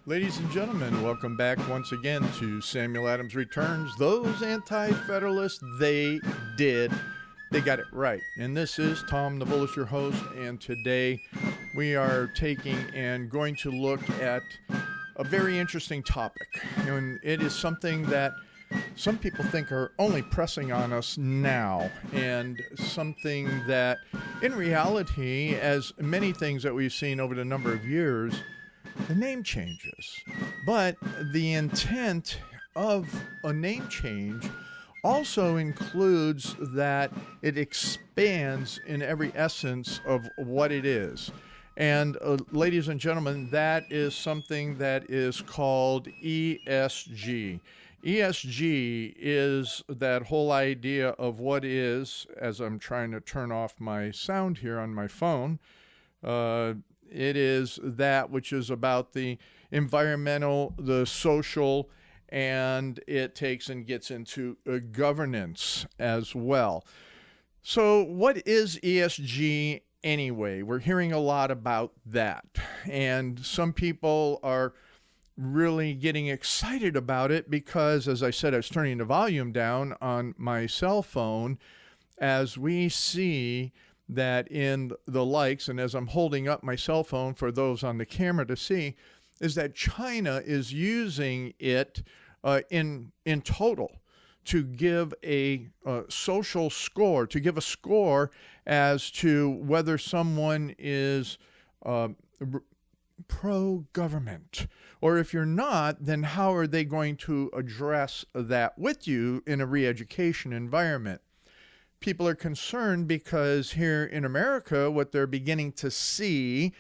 Ladies and gentlemen, welcome back once again to Samuel Adams Returns. Those anti-federalists, they got it right. And this is Tom the Bullish, your host, and today we are taking and going to look at a very interesting topic. And it is something that some people think are only pressing on us now, and something that in reality, as many things that we've seen over the number of years, the name changes. But the intent of a name change also includes that it expands in every essence of what it is. And ladies and gentlemen, that is something that is called ESG. ESG is that whole idea of what is, as I'm trying to turn off my sound here on my phone, it is that which is about the environmental, the social, and it takes and gets into governance as well. So what is ESG anyway? We're hearing a lot about that. And some people are really getting excited about it because, as I said, I was turning the volume down on my cell phone as we see that in the likes, and as I'm holding up my cell phone for those on the camera to see, is that China is using it in total to give a social score, to give a score as to whether someone is pro-government, or if you're not, then how are they going to address that with you in a re-education environment? People are concerned because here in America, what they're beginning to see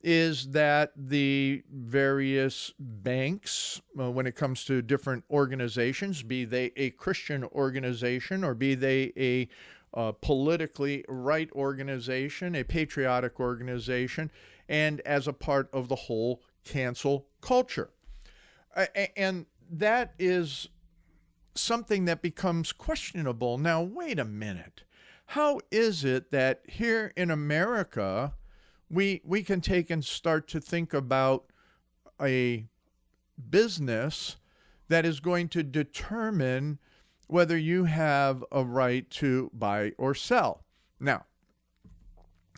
is that the various banks, when it comes to different organizations, be they a Christian organization or be they a politically right organization, a patriotic organization, and as a part of the whole cancel culture. And that is something that becomes questionable. Now, wait a minute. How is it that here in America, we can take and start to think about a business that is going to determine whether you have a right to buy or sell? Now,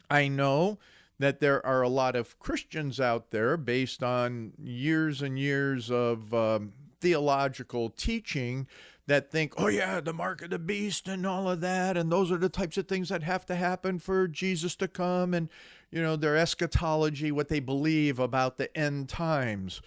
I know that there are a lot of Christians out there based on years and years of theological teaching that think, oh yeah, the mark of the beast and all of that, and those are the types of things that have to happen for Jesus to come, and you know, their eschatology, what they believe about the end times.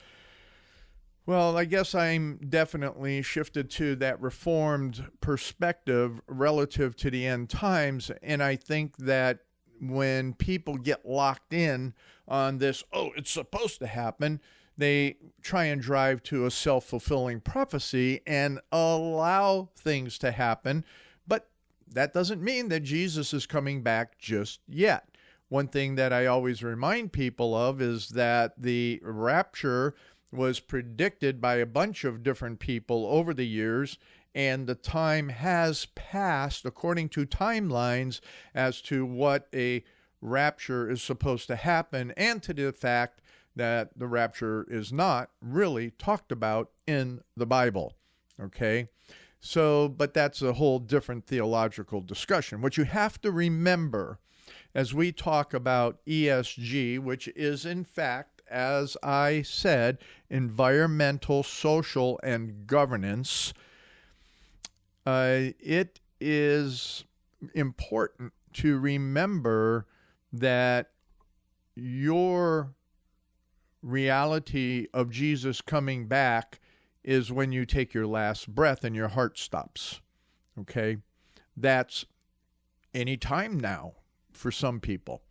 Well, I guess I'm definitely shifted to that reformed perspective relative to the end times, and I think that when people get locked in on this, oh, it's supposed to happen, they try and drive to a self-fulfilling prophecy and allow things to happen. But that doesn't mean that Jesus is coming back just yet. One thing that I always remind people of is that the rapture was predicted by a bunch of different people over the years, and the time has passed according to timelines as to what a rapture is supposed to happen, and to the fact that the rapture is not really talked about in the Bible, okay? So, but that's a whole different theological discussion. What you have to remember as we talk about ESG, which is in fact, as I said, environmental, social, and governance, it is important to remember that your reality of Jesus coming back is when you take your last breath and your heart stops, okay? That's any time now for some people.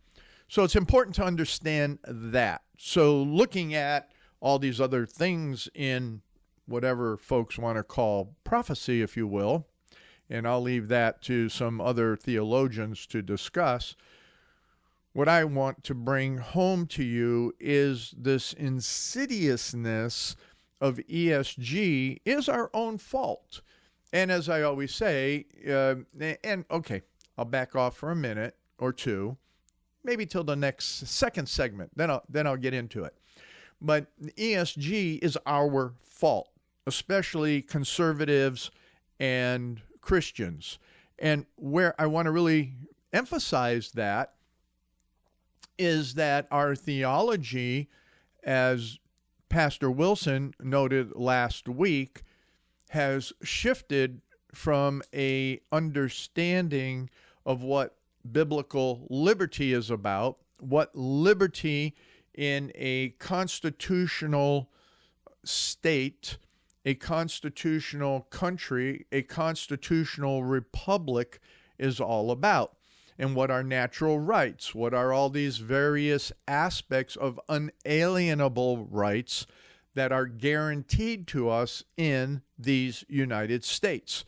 So it's important to understand that. So looking at all these other things in whatever folks want to call prophecy, if you will, and I'll leave that to some other theologians to discuss, what I want to bring home to you is this insidiousness of ESG is our own fault. And as I always say, and okay, I'll back off for a minute or two, maybe till the next second segment, then I'll get into it. But ESG is our fault, especially conservatives and Christians. And where I want to really emphasize that is that our theology, as Pastor Wilson noted last week, has shifted from a understanding of what biblical liberty is about, what liberty in a constitutional state, a constitutional country, a constitutional republic is all about, and what are natural rights, what are all these various aspects of unalienable rights that are guaranteed to us in these United States.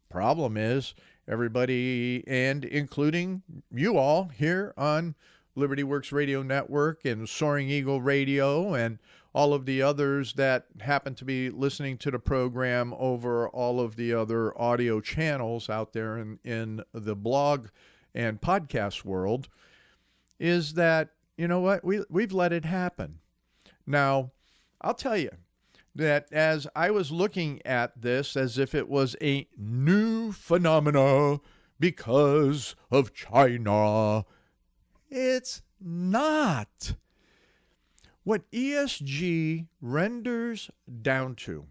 Problem is, everybody, and including you all here on Liberty Works Radio Network and Soaring Eagle Radio and all of the others that happen to be listening to the program over all of the other audio channels out there in the blog and podcast world, is that, you know what, we've let it happen. Now, I'll tell you that as I was looking at this as if it was a new phenomena because of China, it's not. What ESG renders down to,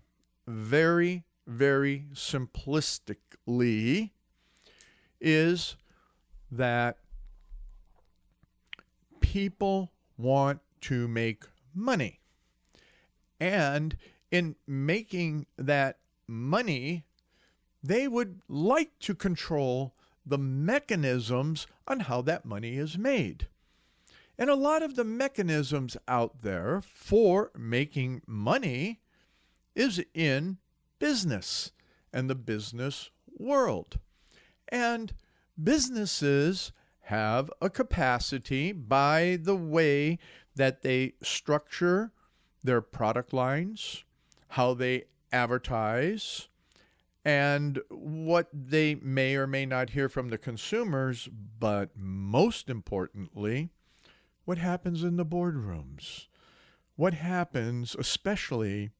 very, very simplistically, is that people want to make money. And in making that money, they would like to control the mechanisms on how that money is made. And a lot of the mechanisms out there for making money is in business and the business world. And businesses have a capacity by the way that they structure their product lines, how they advertise, and what they may or may not hear from the consumers, but most importantly, what happens in the boardrooms. What happens, especially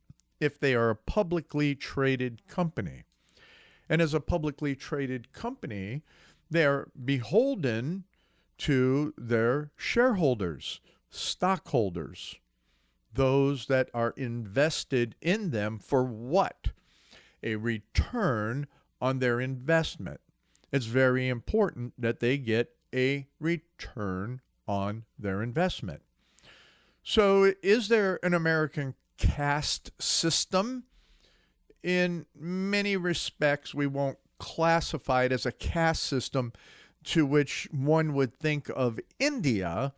if they are a publicly traded company. And as a publicly traded company, they are beholden to their shareholders, stockholders, those that are invested in them for what? A return on their investment. It's very important that they get a return on their investment. So is there an American caste system? In many respects, we won't classify it as a caste system to which one would think of India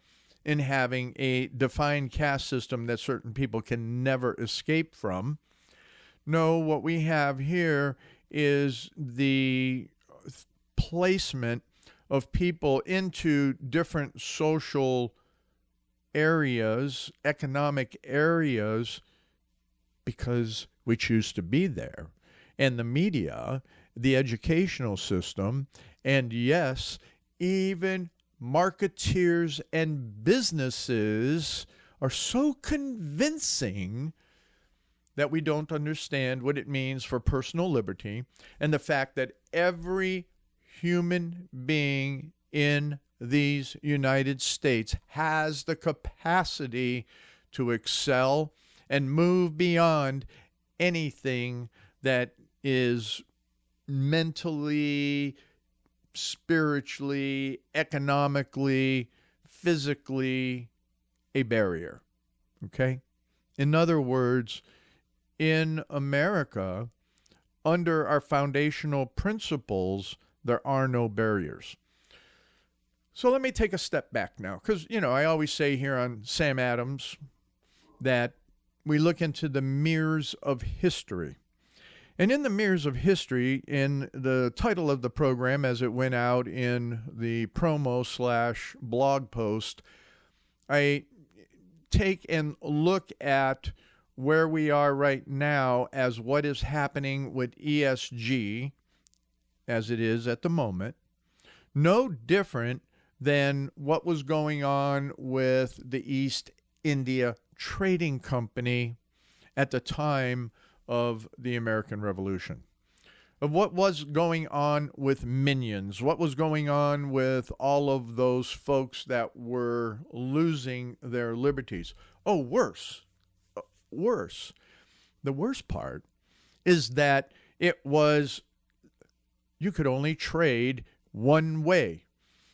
in having a defined caste system that certain people can never escape from. No, what we have here is the placement of people into different social areas, economic areas, because we choose to be there. And the media, the educational system, and yes, even marketeers and businesses are so convincing that we don't understand what it means for personal liberty and the fact that every human being in these United States has the capacity to excel and move beyond anything that is mentally, spiritually, economically, physically a barrier. Okay? In other words, in America, under our foundational principles, there are no barriers. So let me take a step back now, because, I always say here on Sam Adams that we look into the mirrors of history. And in the mirrors of history, in the title of the program as it went out in the promo/blog post, I take and look at where we are right now as what is happening with ESG as it is at the moment. No different than what was going on with the East India trading company at the time of the American Revolution, of what was going on with minions, what was going on with all of those folks that were losing their liberties. Oh, worse. The worst part is that you could only trade one way.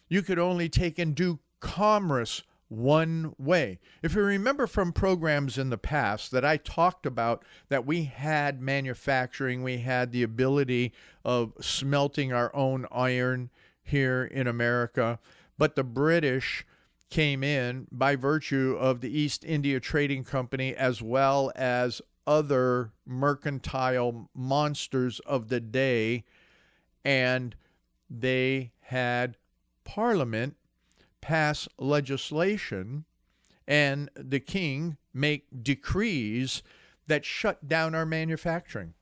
You could only take and do commerce one way. If you remember from programs in the past that I talked about, that we had manufacturing, we had the ability of smelting our own iron here in America, but the British came in by virtue of the East India Trading Company, as well as other mercantile monsters of the day, and they had Parliament pass legislation and the king make decrees that shut down our manufacturing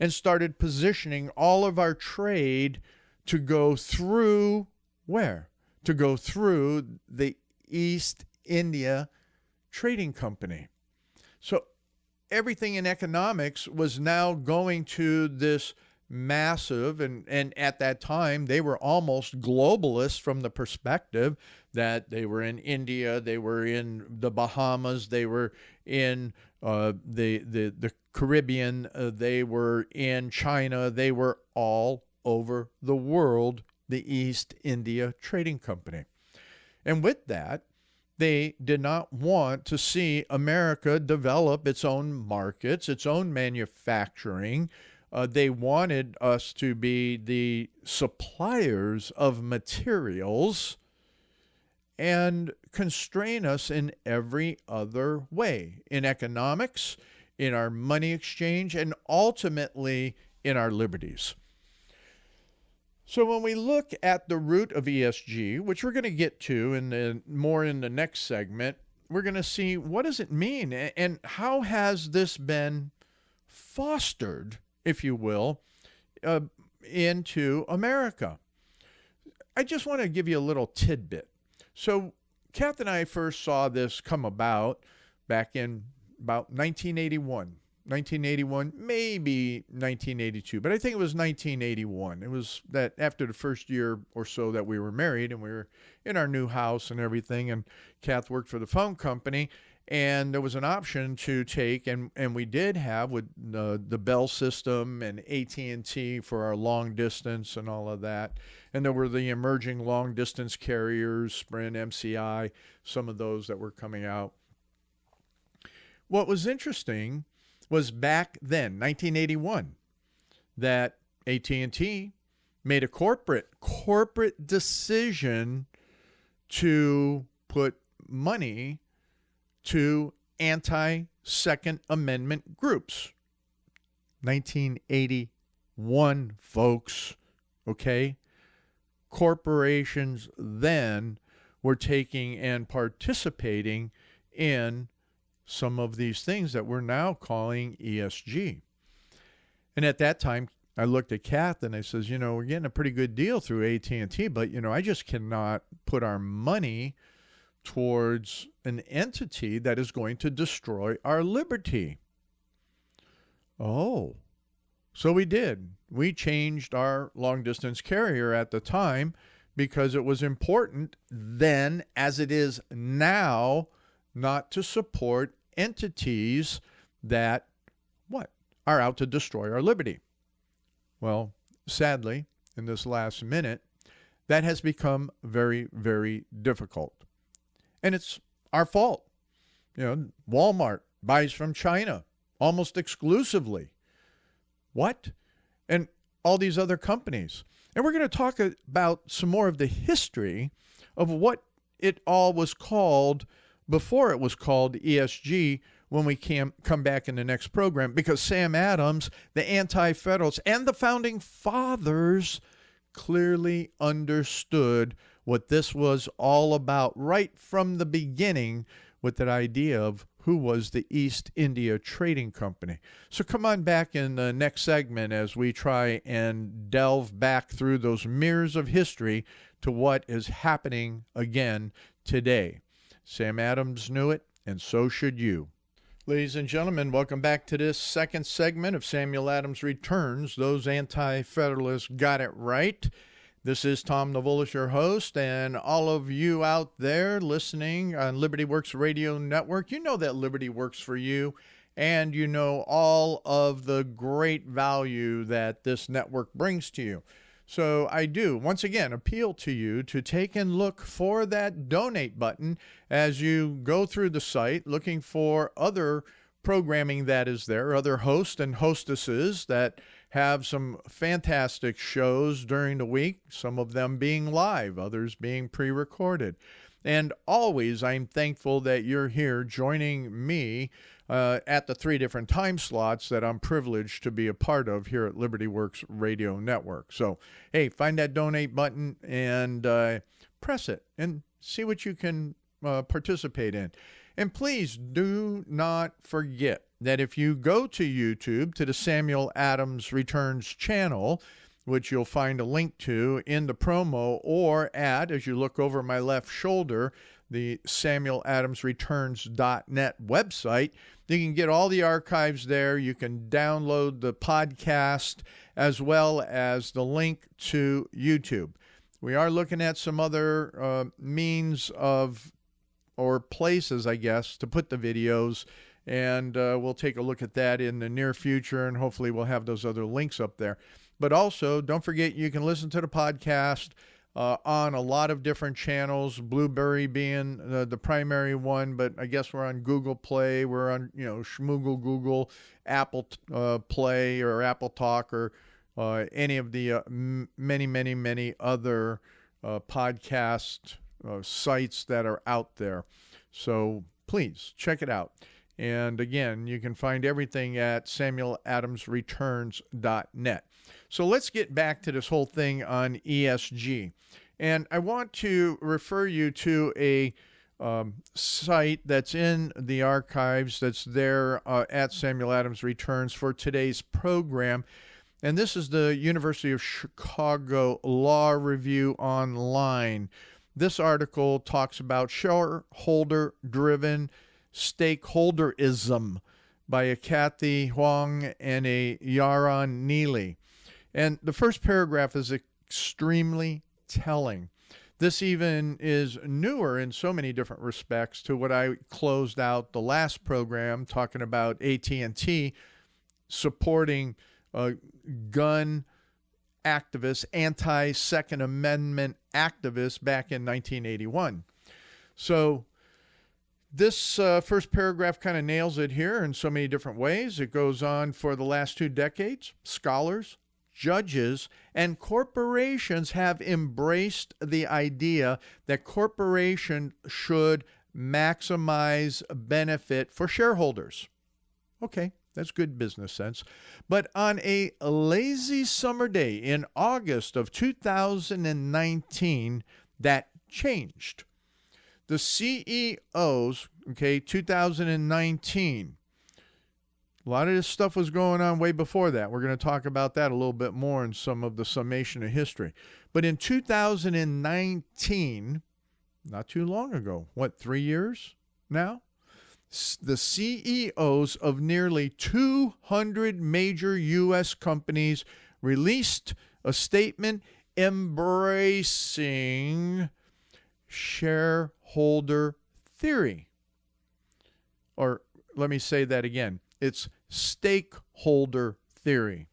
and started positioning all of our trade to go through where? To go through the East India Trading Company. So everything in economics was now going to this massive, and at that time they were almost globalists from the perspective that they were in India, they were in the Bahamas, they were in the Caribbean, they were in China, they were all over the world, the East India Trading Company. And with that, they did not want to see America develop its own markets, its own manufacturing. They wanted us to be the suppliers of materials and constrain us in every other way, in economics, in our money exchange, and ultimately in our liberties. So when we look at the root of ESG, which we're going to get to more in the next segment, we're going to see what does it mean and how has this been fostered, if you will, into America. I just want to give you a little tidbit. So Cathy and I first saw this come about back in about 1981, maybe 1982, but I think it was 1981. It was that after the first year or so that we were married and we were in our new house and everything, and Cathy worked for the phone company, and there was an option to take, and we did have with the Bell system and AT&T for our long distance and all of that. And there were the emerging long distance carriers, Sprint, MCI, some of those that were coming out. What was interesting was back then, 1981, that AT&T made a corporate decision to put money to anti-Second Amendment groups. 1981, folks, okay? Corporations then were taking and participating in some of these things that we're now calling ESG. And at that time, I looked at Cathy and I says, we're getting a pretty good deal through AT&T, but, I just cannot put our money towards an entity that is going to destroy our liberty. Oh, so we did. We changed our long-distance carrier at the time because it was important then, as it is now, not to support entities that, are out to destroy our liberty. Well, sadly, in this last minute, that has become very, very difficult. And it's our fault. Walmart buys from China almost exclusively. What? And all these other companies. And we're going to talk about some more of the history of what it all was called before it was called ESG when we come back in the next program, because Sam Adams, the Anti-Federalists, and the Founding Fathers clearly understood what this was all about right from the beginning with that idea of who was the East India Trading Company. So come on back in the next segment as we try and delve back through those mirrors of history to what is happening again today. Sam Adams knew it. and so should you. Ladies and gentlemen, welcome back to this second segment of Samuel Adams Returns. Those anti-federalists got it right. This is Tom Navolis, your host, and all of you out there listening on Liberty Works Radio Network, you know that Liberty works for you, and you know all of the great value that this network brings to you. So I do, once again, appeal to you to take and look for that donate button as you go through the site, looking for other programming that is there, other hosts and hostesses that have some fantastic shows during the week, some of them being live, others being pre-recorded. And always, I'm thankful that you're here joining me at the 3 different time slots that I'm privileged to be a part of here at Liberty Works Radio Network. So, hey, find that donate button and press it and see what you can participate in. And please do not forget that if you go to YouTube, to the Samuel Adams Returns channel, which you'll find a link to in the promo or at, as you look over my left shoulder, the SamuelAdamsReturns.net website. You can get all the archives there. You can download the podcast as well as the link to YouTube. We are looking at some other means of, or places, I guess, to put the videos, and we'll take a look at that in the near future, and hopefully we'll have those other links up there. But also, don't forget, you can listen to the podcast on a lot of different channels, Blueberry being the primary one, but I guess we're on Google Play, we're on, Schmoogle Google, Apple Play or Apple Talk, or any of the many other podcast sites that are out there. So please check it out. And again, you can find everything at SamuelAdamsReturns.net. So let's get back to this whole thing on ESG. And I want to refer you to a site that's in the archives that's there at Samuel Adams Returns for today's program. And this is the University of Chicago Law Review Online. This article talks about shareholder-driven stakeholderism by a Cathy, Hwang, and a Yaron, Nili. And the first paragraph is extremely telling. This even is newer in so many different respects to what I closed out the last program talking about AT&T supporting gun activists, anti-Second Amendment activists back in 1981. So this first paragraph kind of nails it here in so many different ways. It goes on for the last 2 decades. Scholars, judges, and corporations have embraced the idea that corporations should maximize benefit for shareholders. Okay, that's good business sense. But on a lazy summer day in August of 2019, that changed. The CEOs, 2019, a lot of this stuff was going on way before that. We're going to talk about that a little bit more in some of the summation of history. But in 2019, not too long ago, 3 years now? The CEOs of nearly 200 major U.S. companies released a statement embracing shareholder theory. Or let me say that again. It's stakeholder theory.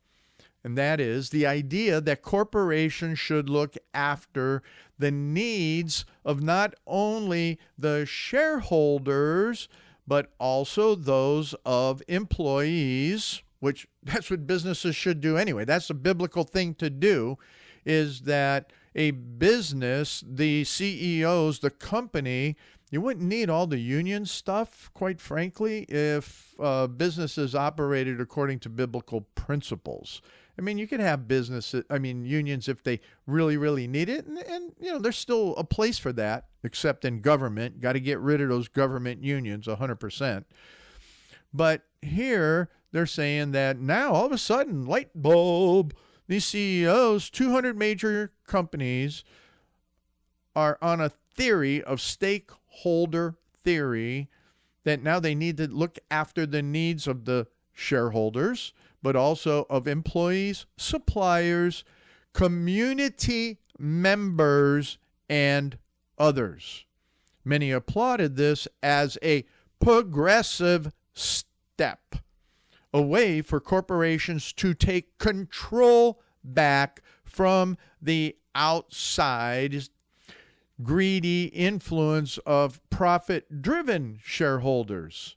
And that is the idea that corporations should look after the needs of not only the shareholders, but also those of employees, which that's what businesses should do anyway. That's the biblical thing to do, is that a business, the CEOs, the company, you wouldn't need all the union stuff, quite frankly, if businesses operated according to biblical principles. I mean, you could have unions if they really, really need it. And there's still a place for that, except in government. Got to get rid of those government unions 100%. But here they're saying that now all of a sudden, light bulb, these CEOs, 200 major companies are on a theory of stakeholder theory that now they need to look after the needs of the shareholders, but also of employees, suppliers, community members, and others. Many applauded this as a progressive step, a way for corporations to take control back from the outsized, greedy influence of profit-driven shareholders.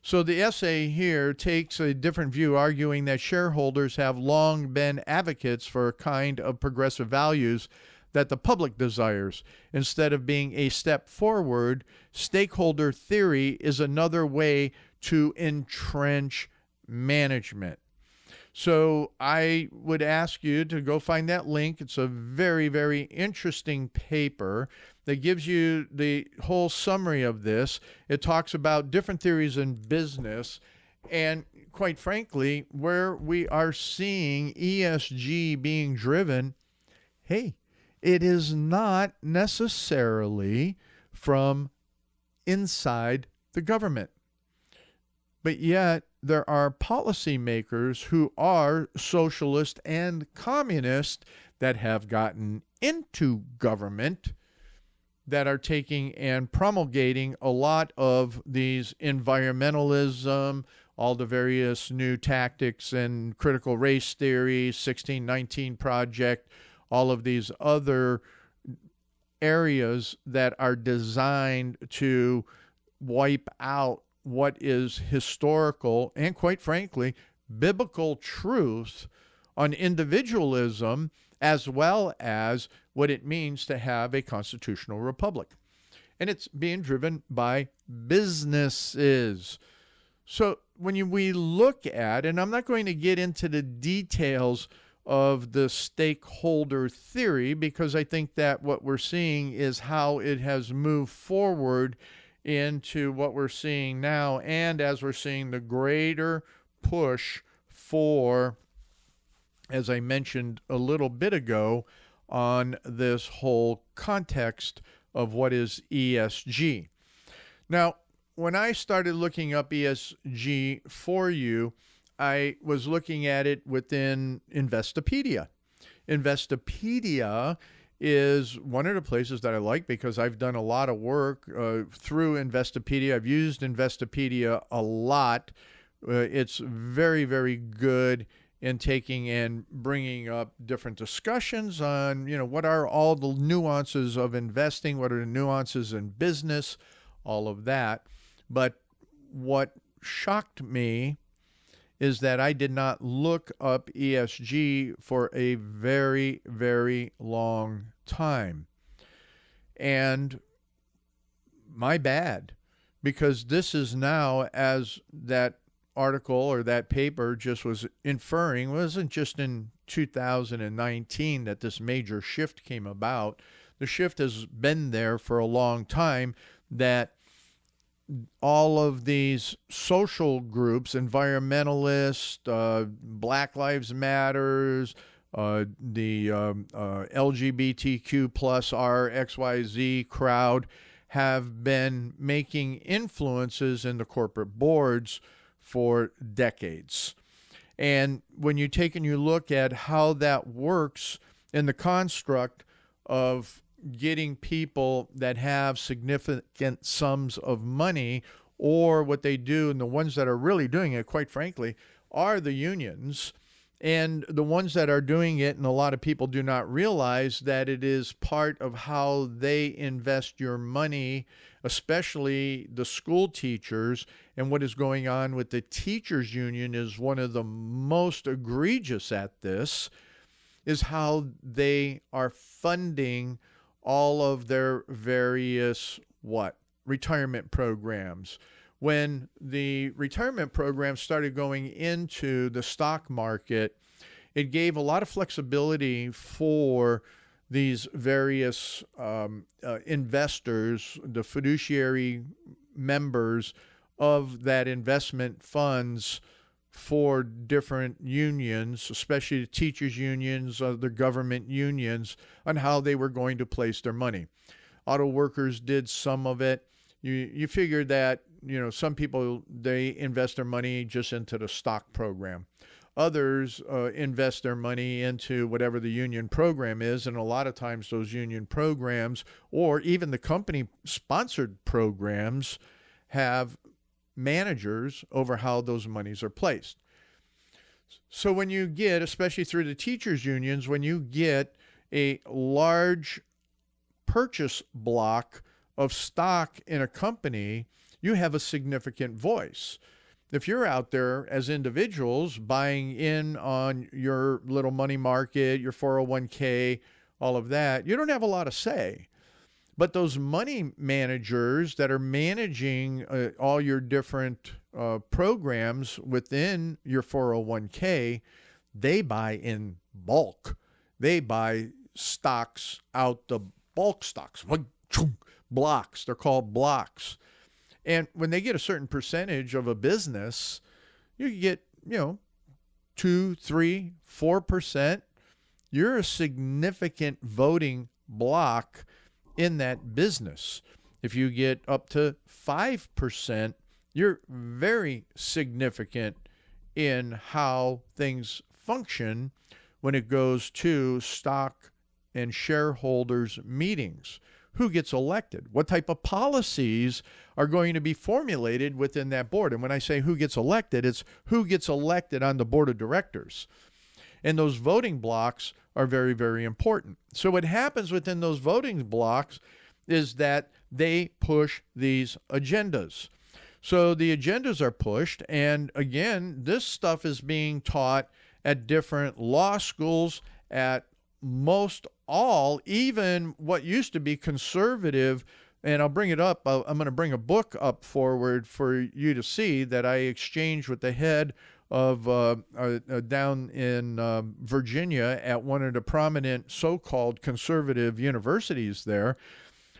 So the essay here takes a different view, arguing that shareholders have long been advocates for a kind of progressive values that the public desires. Instead of being a step forward, stakeholder theory is another way to entrench management. So I would ask you to go find that link. It's a very, very interesting paper that gives you the whole summary of this. It talks about different theories in business, and quite frankly, where we are seeing ESG being driven, hey, it is not necessarily from inside the government. But yet, there are policymakers who are socialist and communist that have gotten into government that are taking and promulgating a lot of these environmentalism, all the various new tactics and critical race theory, 1619 Project, all of these other areas that are designed to wipe out what is historical and, quite frankly, biblical truth on individualism, as well as what it means to have a constitutional republic. And it's being driven by businesses. So when we look at, and I'm not going to get into the details of the stakeholder theory, because I think that what we're seeing is how it has moved forward into what we're seeing now, and as we're seeing the greater push for, as I mentioned a little bit ago, on this whole context of what is ESG. Now, when I started looking up ESG for you, I was looking at it within Investopedia. Investopedia is one of the places that I like because I've done a lot of work through Investopedia. I've used Investopedia a lot. It's very, very good in taking and bringing up different discussions on, what are all the nuances of investing, what are the nuances in business, all of that. But what shocked me is that I did not look up ESG for a very, very long time. And my bad, because this is now, as that article or that paper just was inferring, wasn't just in 2019 that this major shift came about. The shift has been there for a long time, that all of these social groups, environmentalists, Black Lives Matters, the LGBTQ plus RXYZ crowd, have been making influences in the corporate boards for decades. And when you take and you look at how that works in the construct of getting people that have significant sums of money, or what they do, and the ones that are really doing it, quite frankly, are the unions. And the ones that are doing it, and a lot of people do not realize that it is part of how they invest your money, especially the school teachers. And what is going on with the teachers union is one of the most egregious at this, is how they are funding all of their various retirement programs. When the retirement program started going into the stock market, it gave a lot of flexibility for these various investors, the fiduciary members of that investment funds, for different unions, especially the teachers unions, the government unions, on how they were going to place their money. Auto workers did some of it. You figure that, some people, they invest their money just into the stock program. Others invest their money into whatever the union program is, and a lot of times those union programs or even the company-sponsored programs have managers over how those monies are placed. So when you get, especially through the teachers' unions, when you get a large purchase block of stock in a company, you have a significant voice. If you're out there as individuals buying in on your little money market, your 401k, all of that, you don't have a lot of say. But those money managers that are managing all your different programs within your 401k, they buy in bulk. They buy stocks out, the bulk stocks, blocks. They're called blocks. And when they get a certain percentage of a business, you get, 2, 3, 4%. You're a significant voting block in that business. If you get up to 5%, you're very significant in how things function when it goes to stock and shareholders meetings. Who gets elected? What type of policies are going to be formulated within that board? And when I say who gets elected, it's who gets elected on the board of directors. And those voting blocks are very, very important. So what happens within those voting blocks is that they push these agendas. So the agendas are pushed, and again, this stuff is being taught at different law schools, at most all, even what used to be conservative, and I'll bring it up. I'm going to bring a book up forward for you to see that I exchanged with the head of down in Virginia at one of the prominent so-called conservative universities there.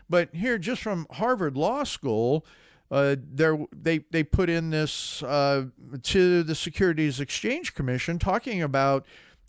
But here, just from Harvard Law School, they put in this to the Securities Exchange Commission talking about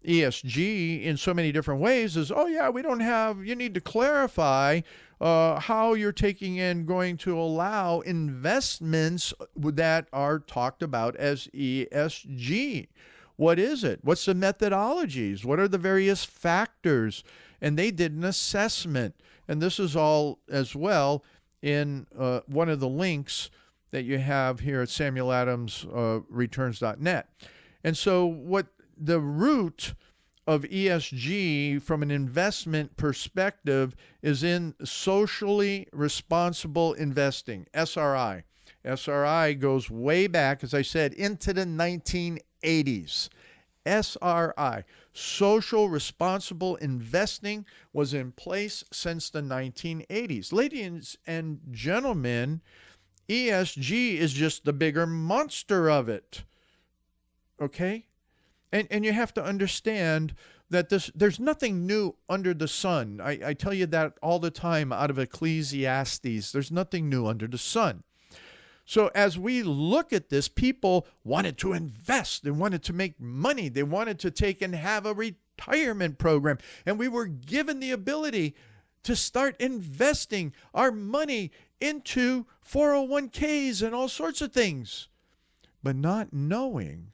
ESG in so many different ways is, you need to clarify how you're taking and going to allow investments that are talked about as ESG. What is it? What's the methodologies? What are the various factors? And they did an assessment. And this is all as well in one of the links that you have here at SamuelAdamsReturns.net. And so what the root of ESG from an investment perspective is in socially responsible investing, SRI. SRI goes way back, as I said, into the 1980s. SRI, social responsible investing, was in place since the 1980s. Ladies and gentlemen, ESG is just the bigger monster of it. Okay? And you have to understand that there's nothing new under the sun. I tell you that all the time out of Ecclesiastes. There's nothing new under the sun. So as we look at this, people wanted to invest. They wanted to make money. They wanted to take and have a retirement program. And we were given the ability to start investing our money into 401ks and all sorts of things, but not knowing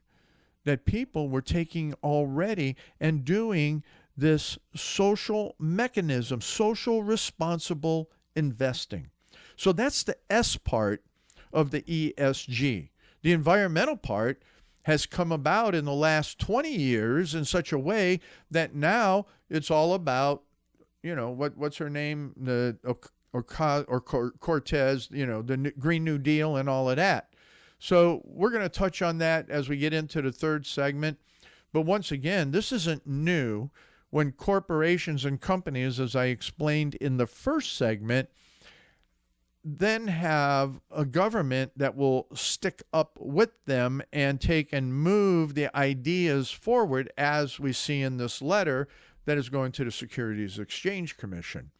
that people were taking already and doing this social mechanism, social responsible investing. So that's the S part of the ESG. The environmental part has come about in the last 20 years in such a way that now it's all about, what's her name? Cortez, the Green New Deal and all of that. So we're going to touch on that as we get into the third segment. But once again, this isn't new. When corporations and companies, as I explained in the first segment, then have a government that will stick up with them and take and move the ideas forward, as we see in this letter that is going to the Securities Exchange Commission.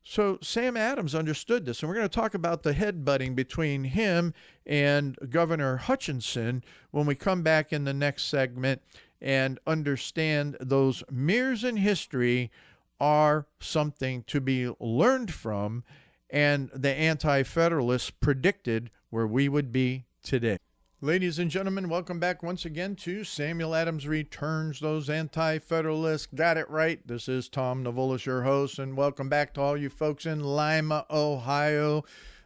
So Sam Adams understood this, and we're going to talk about the headbutting between him and Governor Hutchinson when we come back in the next segment and understand those mirrors in history are something to be learned from, and the anti-federalists predicted where we would be today. Ladies and gentlemen, welcome back once again to Samuel Adams Returns Those Anti-Federalists. Got it right. This is Tom Navolis, your host, and welcome back to all you folks in Lima, Ohio,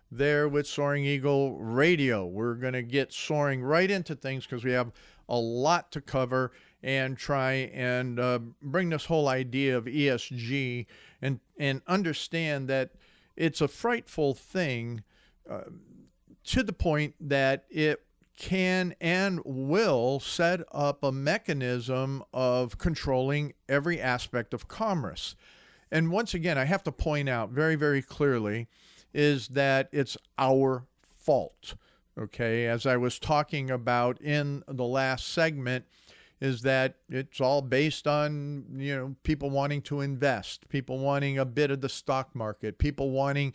there with Soaring Eagle Radio. We're going to get soaring right into things because we have a lot to cover and try and bring this whole idea of ESG and understand that it's a frightful thing to the point that it can and will set up a mechanism of controlling every aspect of commerce. And once again, I have to point out very, very clearly is that it's our fault, okay? As I was talking about in the last segment, is that it's all based on, people wanting to invest, people wanting a bit of the stock market, people wanting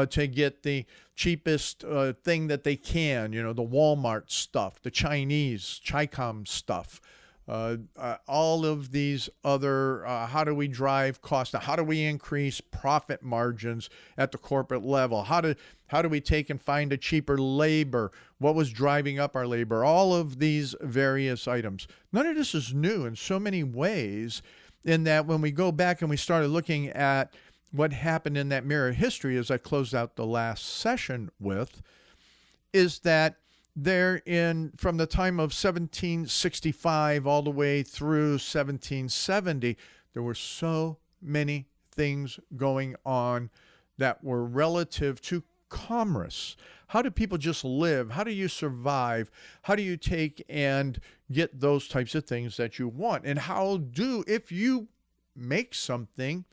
to get the cheapest thing that they can, the Walmart stuff, the Chinese, Chicom stuff, all of these other, how do we drive costs? How do we increase profit margins at the corporate level? How do we take and find a cheaper labor? What was driving up our labor? All of these various items. None of this is new in so many ways, in that when we go back and we started looking at what happened in that mirror history, as I closed out the last session with, is that from the time of 1765 all the way through 1770, there were so many things going on that were relative to commerce. How do people just live? How do you survive? How do you take and get those types of things that you want? And if you make something,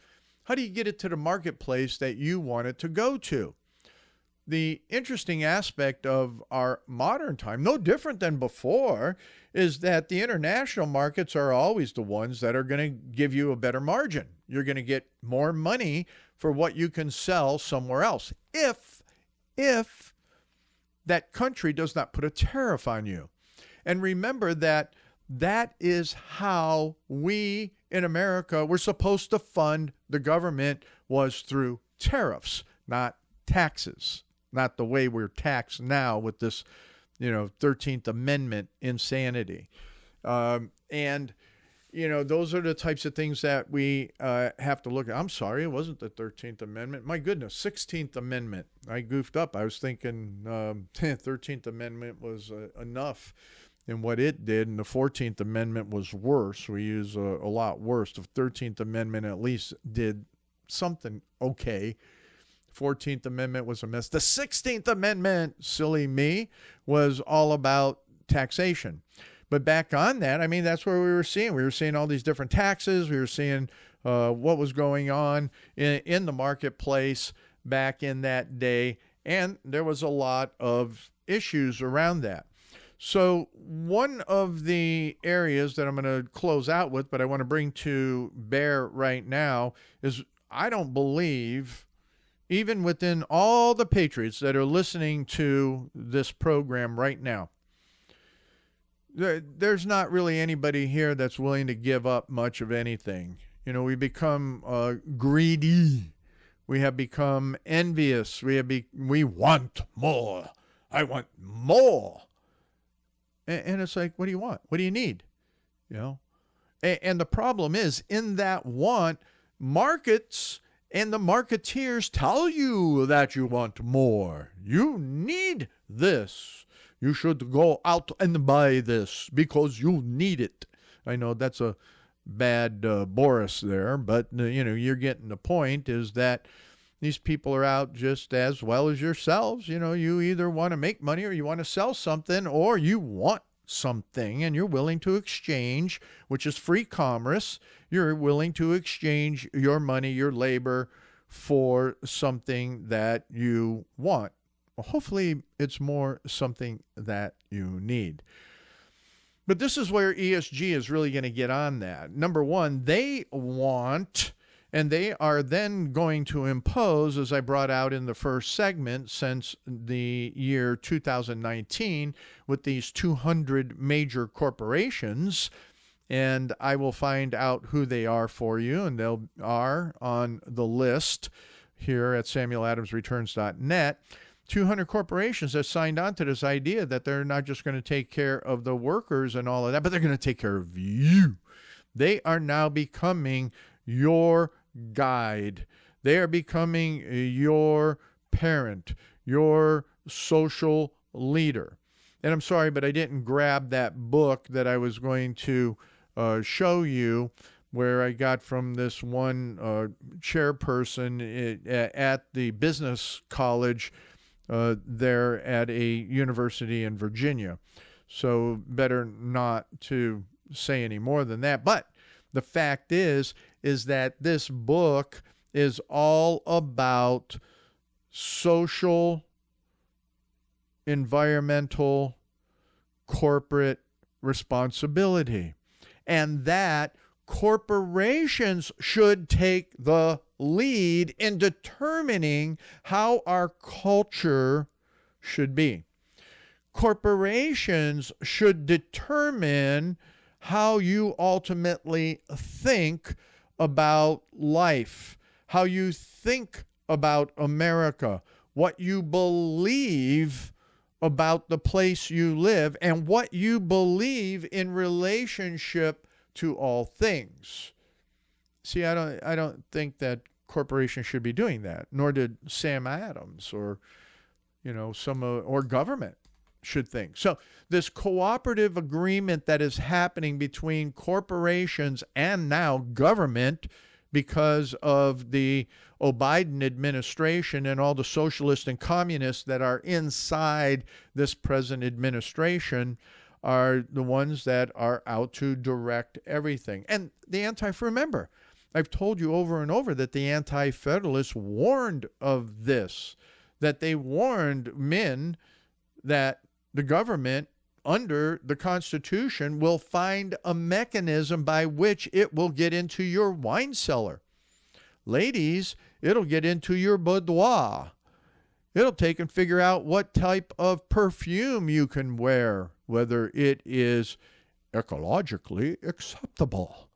how do you get it to the marketplace that you want it to go to? The interesting aspect of our modern time, no different than before, is that the international markets are always the ones that are going to give you a better margin. You're going to get more money for what you can sell somewhere else if that country does not put a tariff on you. And remember that is how we in America were supposed to fund the government, was through tariffs, not taxes. Not the way we're taxed now with this, 13th Amendment insanity. And those are the types of things that we have to look at. I'm sorry, it wasn't the 13th Amendment. My goodness, 16th Amendment. I goofed up. I was thinking 13th Amendment was enough in what it did, and the 14th Amendment was worse. We use a lot worse. The 13th Amendment at least did something okay. 14th Amendment was a mess. The 16th Amendment, silly me, was all about taxation. But back on that, that's where we were seeing. We were seeing all these different taxes. We were seeing what was going on in the marketplace back in that day. And there was a lot of issues around that. So one of the areas that I'm going to close out with, but I want to bring to bear right now, is I don't believe, even within all the patriots that are listening to this program right now, there's not really anybody here that's willing to give up much of anything. We become greedy. We have become envious. We want more. I want more. And it's like, what do you want? What do you need? And the problem is, in that want, markets and the marketeers tell you that you want more. You need this. You should go out and buy this because you need it. I know that's a bad Boris there, but you're getting the point, is that these people are out just as well as yourselves. You either want to make money or you want to sell something, or you want something and you're willing to exchange, which is free commerce. You're willing to exchange your money, your labor, for something that you want. Well, hopefully it's more something that you need. But this is where ESG is really going to get on that. Number one, they want, and they are then going to impose, as I brought out in the first segment, since the year 2019, with these 200 major corporations, and I will find out who they are for you, and they are on the list here at SamuelAdamsReturns.net, 200 corporations have signed on to this idea that they're not just going to take care of the workers and all of that, but they're going to take care of you. They are now becoming your guide. They are becoming your parent, your social leader. And I'm sorry, but I didn't grab that book that I was going to show you, where I got from this one chairperson at the business college there at a university in Virginia. So better not to say any more than that. But the fact is that this book is all about social, environmental, corporate responsibility, and that corporations should take the lead in determining how our culture should be. Corporations should determine how you ultimately think about life, how you think about America, what you believe about the place you live, and what you believe in relationship to all things. See, I don't think that corporations should be doing that, nor did Sam Adams or or government should think. So this cooperative agreement that is happening between corporations and now government, because of the Biden administration and all the socialists and communists that are inside this present administration, are the ones that are out to direct everything. And the remember, I've told you over and over that the anti-federalists warned of this, that they warned men that the government under the Constitution will find a mechanism by which it will get into your wine cellar. Ladies, it'll get into your boudoir. It'll take and figure out what type of perfume you can wear, whether it is ecologically acceptable,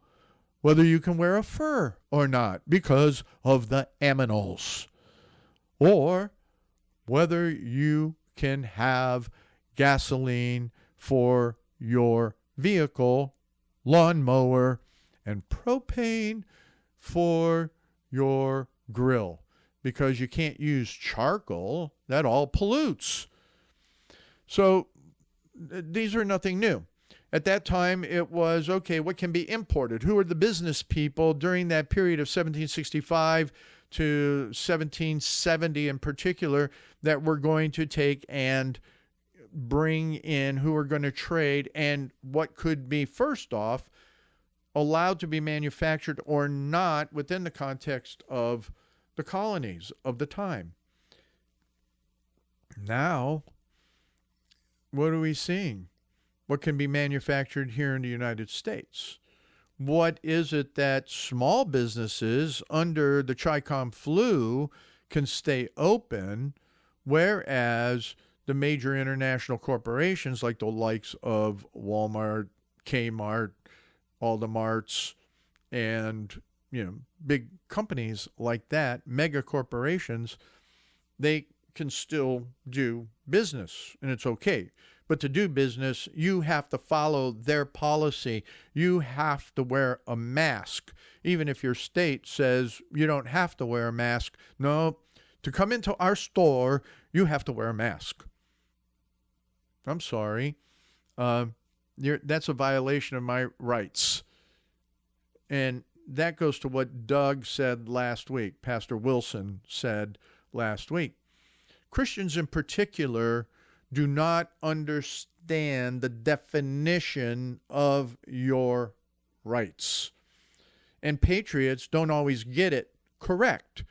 whether you can wear a fur or not because of the aminals, or whether you can have gasoline for your vehicle, lawnmower, and propane for your grill, because you can't use charcoal. That all pollutes. So these are nothing new. At that time, it was, okay, what can be imported? Who are the business people during that period of 1765 to 1770 in particular that were going to take and bring in, who are going to trade, and what could be, first off, allowed to be manufactured or not within the context of the colonies of the time. Now, what are we seeing? What can be manufactured here in the United States? What is it that small businesses under the Chi-Com flu can stay open, whereas the major international corporations like the likes of Walmart, Kmart, all the marts, and big companies like that, mega corporations, they can still do business, and it's okay. But to do business, you have to follow their policy. You have to wear a mask, even if your state says you don't have to wear a mask. No, to come into our store, you have to wear a mask. I'm sorry. That's a violation of my rights. And that goes to what Doug said last week, Pastor Wilson said last week. Christians in particular do not understand the definition of your rights. And patriots don't always get it correct.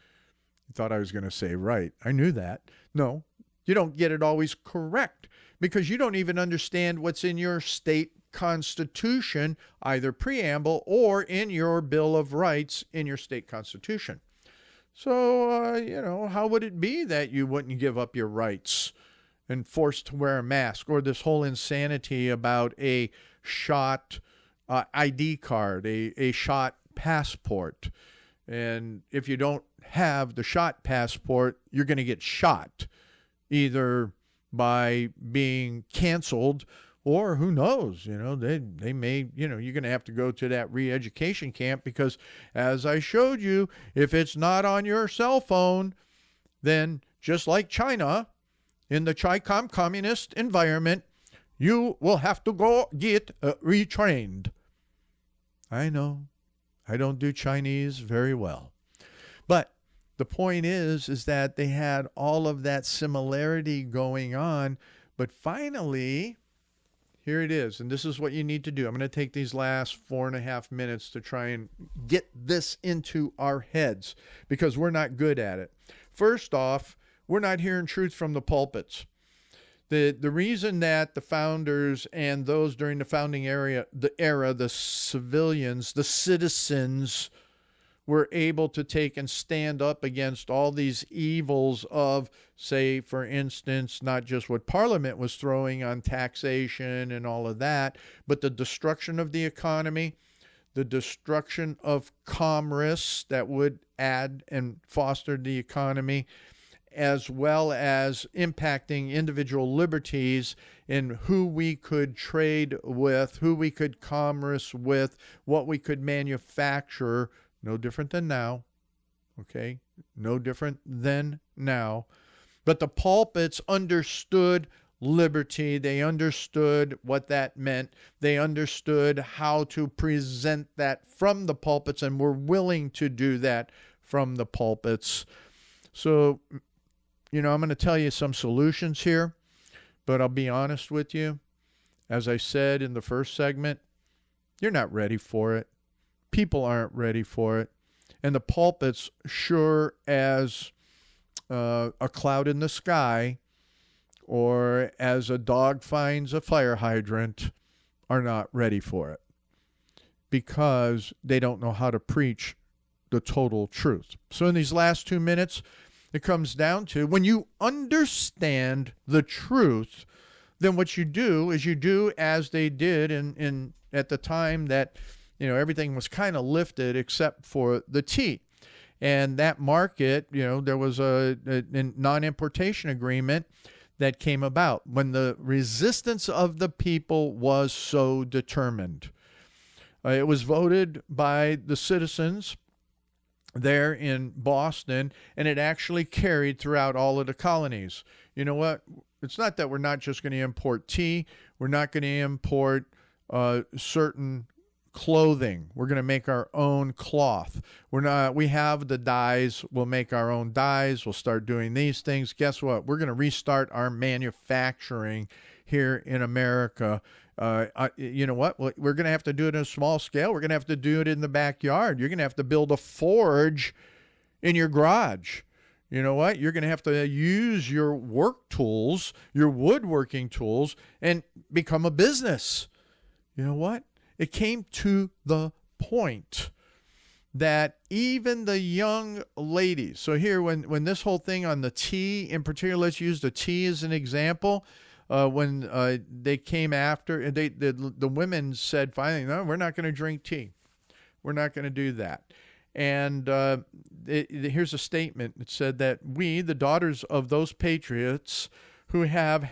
You thought I was going to say right. I knew that. No, you don't get it always correct, because you don't even understand what's in your state constitution, either preamble or in your Bill of Rights in your state constitution. So, how would it be that you wouldn't give up your rights and forced to wear a mask, or this whole insanity about a shot ID card, a shot passport? And if you don't have the shot passport, you're going to get shot, either by being canceled, or who knows, they may, you're going to have to go to that re-education camp, because as I showed you, if it's not on your cell phone, then just like China, in the Chi-Com communist environment, you will have to go get retrained. I know, I don't do Chinese very well. But the point is that they had all of that similarity going on. But finally, here it is. And this is what you need to do. I'm going to take these last 4.5 minutes to try and get this into our heads, because we're not good at it. First off, we're not hearing truth from the pulpits. The reason that the founders and those during the founding era, the civilians, the citizens, were able to take and stand up against all these evils of, say, for instance, not just what Parliament was throwing on taxation and all of that, but the destruction of the economy, the destruction of commerce that would add and foster the economy, as well as impacting individual liberties in who we could trade with, who we could commerce with, what we could manufacture. No different than now, okay? No different than now. But the pulpits understood liberty. They understood what that meant. They understood how to present that from the pulpits, and were willing to do that from the pulpits. So, I'm going to tell you some solutions here, but I'll be honest with you. As I said in the first segment, you're not ready for it. People aren't ready for it. And the pulpits, sure as a cloud in the sky, or as a dog finds a fire hydrant, are not ready for it, because they don't know how to preach the total truth. So in these last 2 minutes, it comes down to, when you understand the truth, then what you do is you do as they did in at the time that everything was kind of lifted except for the tea. And that market, there was a non-importation agreement that came about when the resistance of the people was so determined. It was voted by the citizens there in Boston, and it actually carried throughout all of the colonies. You know what? It's not that we're not just going to import tea. We're not going to import certain clothing. We're going to make our own cloth. We have the dyes. We'll make our own dyes. We'll start doing these things. Guess what? We're going to restart our manufacturing here in America. You know what? We're going to have to do it in a small scale. We're going to have to do it in the backyard. You're going to have to build a forge in your garage. You know what? You're going to have to use your work tools, your woodworking tools, and become a business. You know what? It came to the point that even the young ladies, so here when this whole thing on the tea in particular, let's use the tea as an example, when they came after, the women said finally, no, we're not going to drink tea. We're not going to do that. And here's a statement. It said that we, the daughters of those patriots who have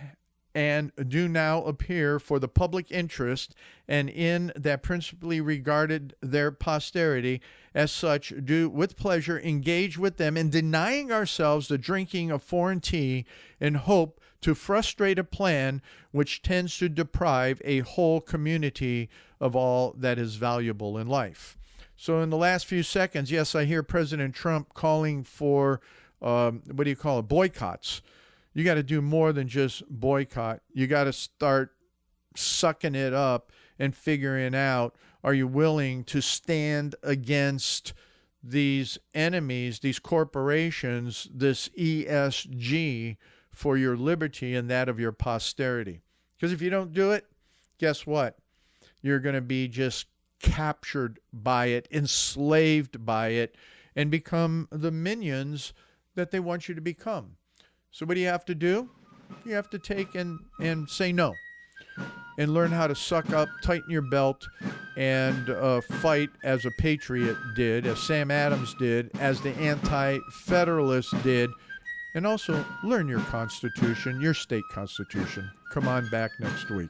and do now appear for the public interest, and in that principally regarded their posterity, as such, do with pleasure engage with them in denying ourselves the drinking of foreign tea in hope to frustrate a plan which tends to deprive a whole community of all that is valuable in life. So in the last few seconds, yes, I hear President Trump calling for, boycotts. You got to do more than just boycott. You got to start sucking it up and figuring out, are you willing to stand against these enemies, these corporations, this ESG for your liberty and that of your posterity? Because if you don't do it, guess what? You're going to be just captured by it, enslaved by it, and become the minions that they want you to become. So what do you have to do? You have to take and say no. and learn how to suck up, tighten your belt, and fight as a patriot did, as Sam Adams did, as the anti-federalists did, and also learn your constitution, your state constitution. Come on back next week.